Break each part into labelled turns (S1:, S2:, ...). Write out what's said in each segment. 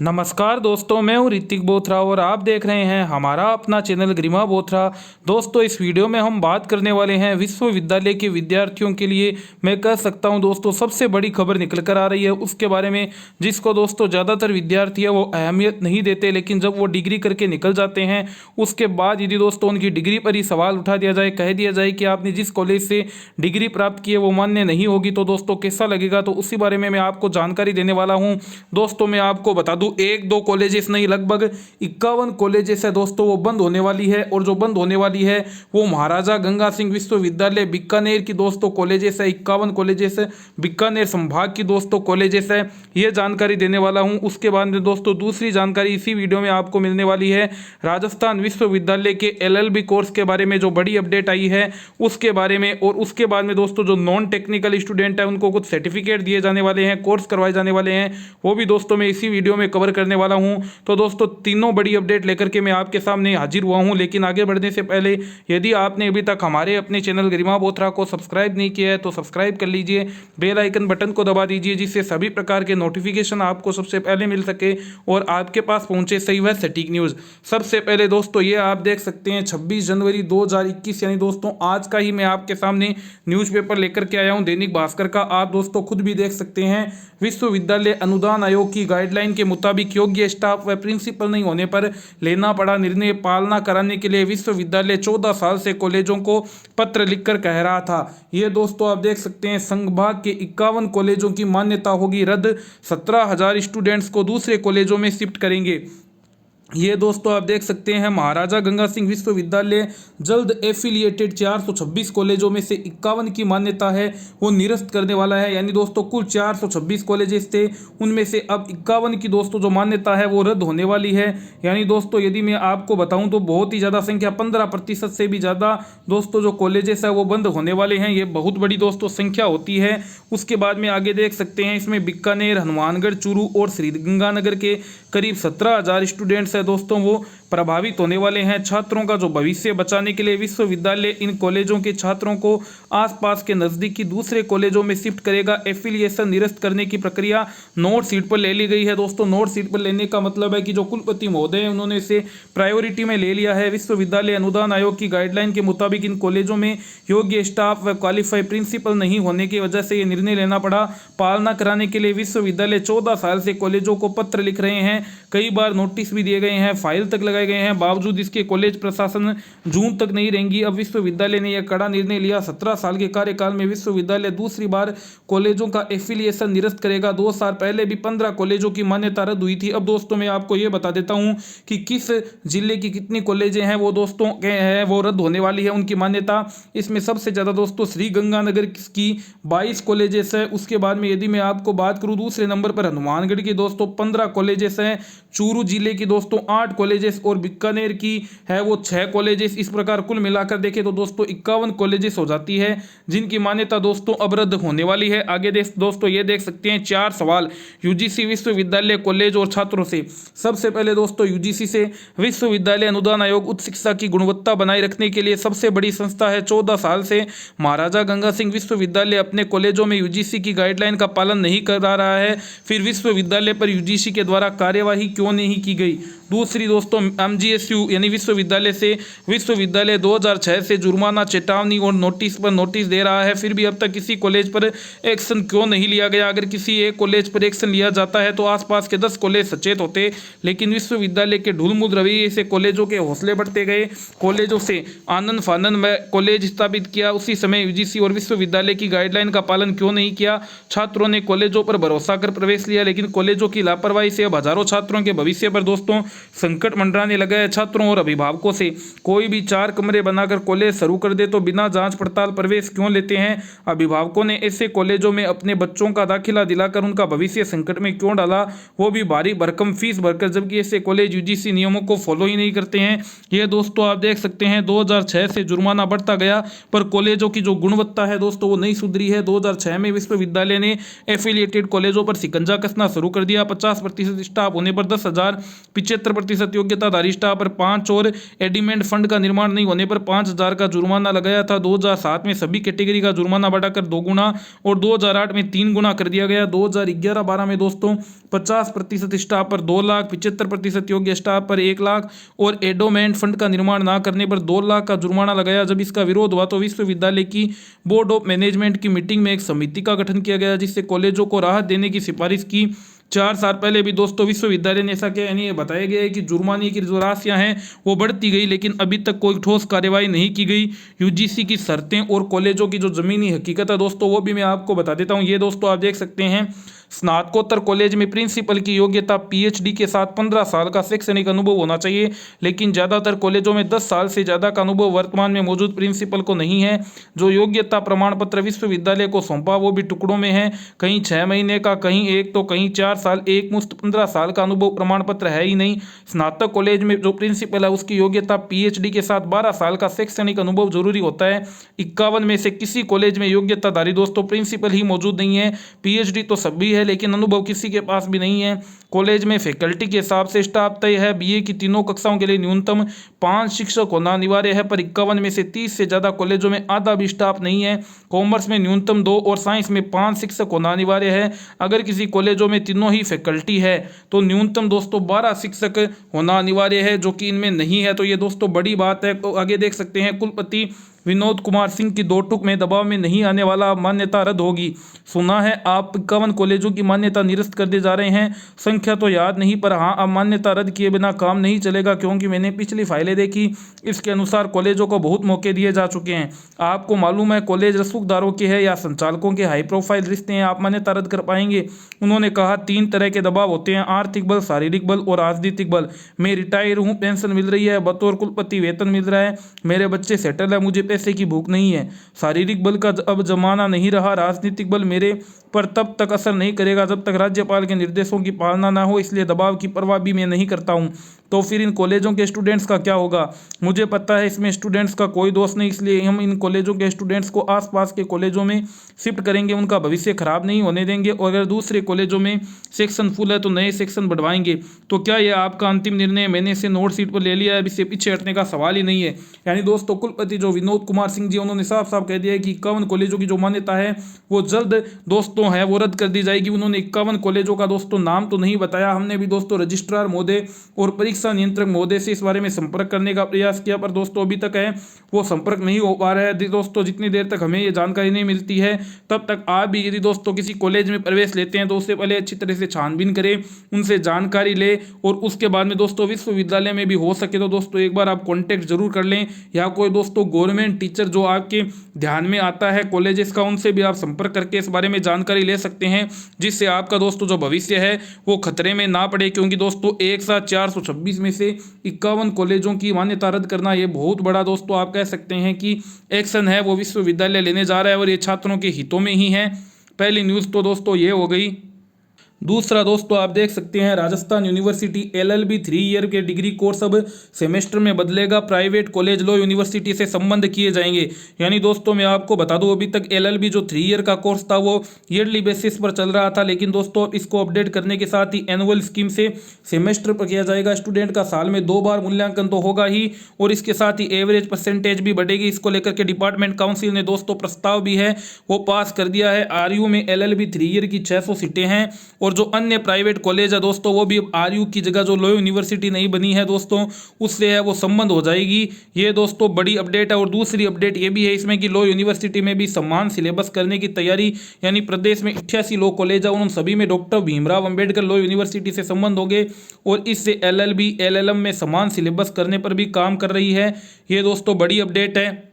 S1: नमस्कार दोस्तों, मैं हूं ऋतिक बोथरा और आप देख रहे हैं हमारा अपना चैनल गरिमा बोथरा। दोस्तों, इस वीडियो में हम बात करने वाले हैं विश्वविद्यालय के विद्यार्थियों के लिए मैं कह सकता हूं दोस्तों सबसे बड़ी खबर निकल कर आ रही है उसके बारे में, जिसको दोस्तों ज़्यादातर विद्यार्थी है वो अहमियत नहीं देते, लेकिन जब वो डिग्री करके निकल जाते हैं उसके बाद यदि दोस्तों उनकी डिग्री पर ही सवाल उठा दिया जाए, कह दिया जाए कि आपने जिस कॉलेज से डिग्री प्राप्त की है वो मान्य नहीं होगी, तो दोस्तों कैसा लगेगा। तो उसी बारे में मैं आपको जानकारी देने वाला हूँ। दोस्तों, मैं आपको बता दूं एक दो कॉलेजेस नहीं, लगभग 51 कॉलेजेस है दोस्तों वो बंद होने वाली है, और जो बंद होने वाली है वो महाराजा गंगा सिंह विश्वविद्यालय बीकानेर की दोस्तों कॉलेजेस है। 51 कॉलेजेस है, बीकानेर संभाग की दोस्तों कॉलेजेस है, ये जानकारी देने वाला हूं। उसके बाद में दोस्तों दूसरी जानकारी इसी वीडियो में आपको मिलने वाली है राजस्थान विश्वविद्यालय के LLB कोर्स के बारे में, जो बड़ी अपडेट आई है उसके बारे में। और उसके बाद में दोस्तों जो नॉन टेक्निकल स्टूडेंट है उनको कुछ सर्टिफिकेट दिए जाने वाले हैं, कोर्स करवाए जाने वाले हैं, वो भी दोस्तों मैं इसी वीडियो में कवर करने वाला हूं। तो दोस्तों तीनों बड़ी अपडेट लेकर के मैं आपके सामने हाजिर हुआ हूं। लेकिन आगे बढ़ने से पहले यदि आपने अभी तक हमारे अपने चैनल गरिमा बोथरा को सब्सक्राइब नहीं किया है तो सब्सक्राइब कर लीजिए, बेल आइकन बटन को दबा दीजिए, जिससे सभी प्रकार के नोटिफिकेशन आपको सबसे पहले मिल सके और आपके पास पहुंचे सही व सटीक न्यूज़। सबसे पहले दोस्तों ये आप देख सकते हैं 26 जनवरी 2021 यानी दोस्तों आज का ही मैं आपके सामने न्यूज़पेपर लेकर के आया हूं, दैनिक भास्कर का। आप दोस्तों खुद भी देख सकते हैं विश्वविद्यालय अनुदान आयोग की गाइडलाइन के मुताबिक योग्य स्टाफ व प्रिंसिपल नहीं होने पर लेना पड़ा निर्णय। पालना कराने के लिए विश्वविद्यालय 14 साल से कॉलेजों को पत्र लिखकर कह रहा था। ये दोस्तों आप देख सकते हैं संभाग के 51 कॉलेजों की मान्यता होगी रद्द, 17,000 स्टूडेंट्स को दूसरे कॉलेजों में शिफ्ट करेंगे। ये दोस्तों आप देख सकते हैं महाराजा गंगा सिंह विश्वविद्यालय जल्द एफिलिएटेड 426 कॉलेजों में से 51 की मान्यता है वो निरस्त करने वाला है। यानी दोस्तों कुल 426 कॉलेजेस थे, उनमें से अब 51 की दोस्तों जो मान्यता है वो रद्द होने वाली है। यानी दोस्तों यदि मैं आपको बताऊं तो बहुत ही ज़्यादा संख्या, 15% से भी ज़्यादा दोस्तों जो कॉलेजेस है वो बंद होने वाले हैं। ये बहुत बड़ी दोस्तों संख्या होती है। उसके बाद में आगे देख सकते हैं इसमें बीकानेर, हनुमानगढ़, चूरू और श्रीगंगानगर के करीब 17,000 स्टूडेंट्स दोस्तों वो प्रभावित होने वाले हैं। छात्रों का जो भविष्य बचाने के लिए विश्वविद्यालय इन कॉलेजों के छात्रों को आसपास के नज़दीकी दूसरे कॉलेजों में शिफ्ट करेगा। एफिलिएशन निरस्त करने की प्रक्रिया नोट सीट पर ले ली गई है। दोस्तों नोट सीट पर लेने का मतलब है कि जो कुलपति महोदय हैं उन्होंने इसे प्रायोरिटी में ले लिया है। विश्वविद्यालय अनुदान आयोग की गाइडलाइन के मुताबिक इन कॉलेजों में योग्य स्टाफ व क्वालिफाइड प्रिंसिपल नहीं होने की वजह से ये निर्णय लेना पड़ा। पालना कराने के लिए विश्वविद्यालय 14 साल से कॉलेजों को पत्र लिख रहे हैं, कई बार नोटिस भी दिए गए हैं, फाइल तक लगाए गए हैं, बावजूद इसके कॉलेज प्रशासन जून तक नहीं रहेंगी। अब विश्वविद्यालय ने यह कड़ा निर्णय लिया। 17 साल के कार्यकाल में विश्वविद्यालय दूसरी बार कॉलेजों का एफिलिएशन निरस्त करेगा। 2 साल पहले भी 15 कॉलेजों की मान्यता रद्द हुई थी। अब दोस्तों मैं आपको यह बता देता हूं कि किस जिले की कितनी कॉलेजें हैं वो दोस्तों हैं वो रद्द होने वाली है उनकी मान्यता। इसमें सबसे ज़्यादा दोस्तों श्रीगंगानगर की 22 कॉलेजेस है। उसके बाद में यदि मैं आपको बात करूँ दूसरे नंबर पर हनुमानगढ़ की दोस्तों 15 कॉलेजेस हैं, चूरू जिले की दोस्तों 8 कॉलेजेस और बीकानेर की है वो 6 कॉलेजेस। इस प्रकार कुल मिलाकर देखें तो दोस्तों 51 कॉलेजेस हो जाती है जिनकी मान्यता दोस्तों अब रद्द होने वाली है। आगे दोस्तों ये देख सकते हैं 4 सवाल यूजीसी विश्वविद्यालय कॉलेज और छात्रों से। सबसे पहले दोस्तों यूजीसी से, विश्वविद्यालय अनुदान आयोग उच्च शिक्षा की गुणवत्ता बनाए रखने के लिए सबसे बड़ी संस्था है। 14 साल से महाराजा गंगा सिंह विश्वविद्यालय अपने कॉलेजों में यूजीसी की गाइडलाइन का पालन नहीं करा रहा है, फिर विश्वविद्यालय पर यूजीसी के द्वारा कार्यवाही क्यों नहीं की गई। दूसरी दोस्तों MGSU यानी विश्वविद्यालय से, विश्वविद्यालय 2006 से जुर्माना, चेतावनी और नोटिस पर नोटिस दे रहा है, फिर भी अब तक किसी कॉलेज पर एक्शन क्यों नहीं लिया गया। अगर किसी एक कॉलेज पर एक्शन लिया जाता है तो आसपास के 10 कॉलेज सचेत होते, लेकिन विश्वविद्यालय के ढुलमुल रवैये से कॉलेजों के हौसले बढ़ते गए। कॉलेजों से आनंद फानंद में कॉलेज स्थापित किया, उसी समय यूजीसी और विश्वविद्यालय की गाइडलाइन का पालन क्यों नहीं किया। छात्रों ने कॉलेजों पर भरोसा कर प्रवेश लिया, लेकिन कॉलेजों की लापरवाही से अब हजारों छात्रों के भविष्य पर दोस्तों संकट मंडराने लगा है। छात्रों और अभिभावकों से कोई भी 4 कमरे बनाकर कॉलेज शुरू कर दे तो बिना जांच पड़ताल प्रवेश क्यों लेते हैं। अभिभावकों ने ऐसे कॉलेजों में अपने बच्चों का दाखिला दिलाकर उनका भविष्य संकट में क्यों डाला, वो भी भारी भरकम फीस भरकर, जबकि ऐसे कॉलेज यूजीसी नियमों को फॉलो ही नहीं करते हैं। ये दोस्तों आप देख सकते हैं 2006 से जुर्माना बढ़ता गया पर कॉलेजों की जो गुणवत्ता है दोस्तों वो नहीं सुधरी है। 2006 में विश्वविद्यालय ने एफिलिएटेड कॉलेजों पर शिकंजा कसना शुरू कर दिया। 50% स्टाफ होने पर 10,075 75% योग्यताधारी स्टाफ पर 5 और एडिमेंट फंड का निर्माण नहीं होने पर 5,000 का जुर्माना लगाया था। 2007 में सभी कैटेगरी का जुर्माना बढ़ाकर 2 गुना और 2008 में 3 गुना कर दिया गया। 2011-12 में दोस्तों 50% स्टाफ पर 2 लाख, 75% योग्य स्टाफ पर 1 लाख और एडोमेंट फंड का निर्माण न करने पर 2 लाख का जुर्माना लगाया। जब इसका विरोध हुआ तो विश्वविद्यालय की बोर्ड ऑफ मैनेजमेंट की मीटिंग में एक समिति का गठन किया गया, जिससे कॉलेजों को राहत देने की सिफारिश की। 4 साल पहले भी दोस्तों विश्वविद्यालय ने ऐसा किया, यानी ये बताया गया है कि जुर्माने की जो राशियां हैं वो बढ़ती गई, लेकिन अभी तक कोई ठोस कार्यवाही नहीं की गई। यूजीसी की शर्तें और कॉलेजों की जो जमीनी हकीकत है दोस्तों वो भी मैं आपको बता देता हूँ। ये दोस्तों आप देख सकते हैं, स्नातकोत्तर कॉलेज में प्रिंसिपल की योग्यता पीएचडी के साथ 15 साल का शैक्षणिक अनुभव होना चाहिए, लेकिन ज़्यादातर कॉलेजों में 10 साल से ज़्यादा का अनुभव वर्तमान में मौजूद प्रिंसिपल को नहीं है। जो योग्यता प्रमाण पत्र विश्वविद्यालय को सौंपा वो भी टुकड़ों में है, कहीं 6 महीने का, कहीं 1 तो कहीं 4 साल। एक मुश्त 15 साल का अनुभव प्रमाण पत्र है ही नहीं। स्नातक कॉलेज में जो प्रिंसिपल है उसकी योग्यता पीएचडी के साथ 12 साल का शैक्षणिक अनुभव जरूरी होता है। 51 में से किसी कॉलेज में योग्यताधारी दोस्तों प्रिंसिपल ही मौजूद नहीं है। पीएचडी तो सभी है लेकिन अनुभव किसी के पास भी नहीं है। कॉलेज में फैकल्टी के हिसाब से स्टाफ तय है। बीए की तीनों कक्षाओं के लिए न्यूनतम 5 शिक्षक होना अनिवार्य है, पर 51 में से 30 से ज़्यादा कॉलेजों में आधा भी स्टाफ नहीं है। कॉमर्स में न्यूनतम 2 और साइंस में 5 शिक्षक होना अनिवार्य है। अगर किसी कॉलेजों में तीनों ही फैकल्टी है तो न्यूनतम दोस्तों 12 शिक्षक होना अनिवार्य है, जो कि इनमें नहीं है। तो ये दोस्तों बड़ी बात है। तो आगे देख सकते हैं, कुलपति विनोद कुमार सिंह की 2 टूक में दबाव में नहीं आने वाला, मान्यता रद्द होगी। सुना है आप 51 कॉलेजों की मान्यता निरस्त कर दिए जा रहे हैं, संख्या तो याद नहीं, पर हाँ अब मान्यता रद्द किए बिना काम नहीं चलेगा, क्योंकि मैंने पिछली फाइलें देखी, इसके अनुसार कॉलेजों को बहुत मौके दिए जा चुके हैं। आपको मालूम है कॉलेज रसूखदारों के हैं या संचालकों के हाई प्रोफाइल रिश्ते हैं, आप मान्यता रद्द कर पाएंगे? उन्होंने कहा 3 तरह के दबाव होते हैं, आर्थिक बल, शारीरिक बल और राजनीतिक बल। मैं रिटायर हूँ, पेंशन मिल रही है, बतौर कुलपति वेतन मिल रहा है, मेरे बच्चे सेटल है, मुझे पैसे की भूख नहीं है। शारीरिक बल का अब जमाना नहीं रहा। राजनीतिक बल मेरे पर तब तक असर नहीं करेगा जब तक राज्यपाल के निर्देशों की पालना ना हो, इसलिए दबाव की परवाह भी मैं नहीं करता हूं। तो फिर इन कॉलेजों के स्टूडेंट्स का क्या होगा? मुझे पता है इसमें स्टूडेंट्स का कोई दोष नहीं, इसलिए हम इन कॉलेजों के स्टूडेंट्स को आसपास के कॉलेजों में शिफ्ट करेंगे, उनका भविष्य खराब नहीं होने देंगे, और अगर दूसरे कॉलेजों में सेक्शन फुल है तो नए सेक्शन बढ़वाएंगे। तो क्या यह आपका अंतिम निर्णय? मैंने इसे नोट सीट पर ले लिया है, अब इससे पीछे हटने का सवाल ही नहीं है। यानी दोस्तों कुलपति जो विनोद कुमार सिंह जी, उन्होंने साफ साफ कह दिया है कि 51 कॉलेजों की जो मान्यता है वो जल्द दोस्तों है वो रद्द कर दी जाएगी। उन्होंने 51 कॉलेजों का दोस्तों नाम तो नहीं बताया। हमने भी दोस्तों रजिस्ट्रार महोदय और परीक्षा नियंत्रक महोदय से इस बारे में संपर्क करने का प्रयास किया, पर दोस्तों अभी तक है वो संपर्क नहीं हो पा रहा है। दोस्तों जितनी देर तक हमें ये जानकारी नहीं मिलती है तब तक आप भी यदि दोस्तों किसी कॉलेज में प्रवेश लेते हैं तो उससे पहले अच्छी तरह से छानबीन करें, उनसे जानकारी ले, और उसके बाद में दोस्तों विश्वविद्यालय में भी हो सके तो दोस्तों एक बार आप कॉन्टेक्ट जरूर कर लें, या कोई दोस्तों गवर्नमेंट टीचर जो आपके ध्यान में आता है कॉलेजेस का, उनसे भी आप संपर्क करके इस बारे में जानकारी ले सकते हैं, जिससे आपका दोस्तों जो भविष्य है वो खतरे में ना पड़े। क्योंकि दोस्तों एक साथ 426 में से 51 कॉलेजों की मान्यता रद्द करना ये बहुत बड़ा दोस्तों आप कह सकते हैं कि एक्शन है वो विश्वविद्यालय लेने जा रहा है, और ये छात्रों के हितों में ही है। पहली न्यूज़ तो दोस्तों ये हो गई। दूसरा दोस्तों आप देख सकते हैं, राजस्थान यूनिवर्सिटी एलएलबी 3 ईयर के डिग्री कोर्स अब सेमेस्टर में बदलेगा। प्राइवेट कॉलेज लॉ यूनिवर्सिटी से संबंध किए जाएंगे। यानी दोस्तों मैं आपको बता दूं, अभी तक एलएलबी जो 3 ईयर का कोर्स था वो ईयरली बेसिस पर चल रहा था, लेकिन दोस्तों इसको अपडेट करने के साथ ही एनुअल स्कीम से सेमेस्टर पर किया जाएगा। स्टूडेंट का साल में 2 बार मूल्यांकन तो होगा ही, और इसके साथ ही एवरेज परसेंटेज भी बढ़ेगी। इसको लेकर के डिपार्टमेंट काउंसिल ने दोस्तों प्रस्ताव भी है वो पास कर दिया है। आरयू में एलएलबी 3 ईयर की 600 सीटें हैं, और जो अन्य प्राइवेट कॉलेज है दोस्तों वो भी आरयू की जगह जो लॉ यूनिवर्सिटी नहीं बनी है दोस्तों उससे है वो संबंध हो जाएगी। ये दोस्तों बड़ी अपडेट है। और दूसरी अपडेट ये भी है इसमें कि लॉ यूनिवर्सिटी में भी समान सिलेबस करने की तैयारी, यानी प्रदेश में 88 लॉ कॉलेज है, उन सभी में doctor Bhimrao Ambedkar law university से संबंध होंगे, और इससे एलएलबी एलएलएम में समान सिलेबस करने पर भी काम कर रही है। ये दोस्तों बड़ी अपडेट है।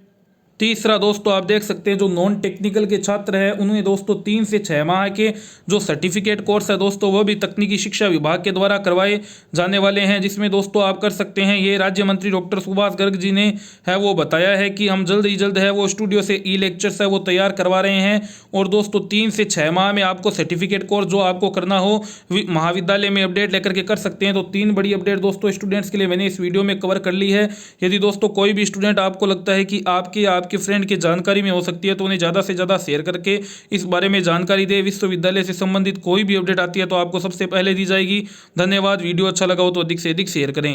S1: तीसरा दोस्तों आप देख सकते हैं, जो नॉन टेक्निकल के छात्र हैं उन्हें दोस्तों 3 से 6 माह के जो सर्टिफिकेट कोर्स है दोस्तों वो भी तकनीकी शिक्षा विभाग के द्वारा करवाए जाने वाले हैं, जिसमें दोस्तों आप कर सकते हैं। ये राज्य मंत्री डॉक्टर सुभाष गर्ग जी ने है वो बताया है कि हम जल्द ही जल्द है वो स्टूडियो से ई लेक्चर्स है वो तैयार करवा रहे हैं, और दोस्तों 3 से 6 माह में आपको सर्टिफिकेट कोर्स जो आपको करना हो महाविद्यालय में अपडेट लेकर के कर सकते हैं। तो 3 बड़ी अपडेट दोस्तों स्टूडेंट्स के लिए मैंने इस वीडियो में कवर कर ली है। यदि दोस्तों कोई भी स्टूडेंट आपको लगता है कि आपके आपके फ्रेंड की जानकारी में हो सकती है, तो उन्हें ज़्यादा से ज़्यादा शेयर करके इस बारे में जानकारी दे। विश्वविद्यालय से संबंधित कोई भी अपडेट आती है तो आपको सबसे पहले दी जाएगी। धन्यवाद। वीडियो अच्छा लगा हो तो अधिक से अधिक शेयर करें।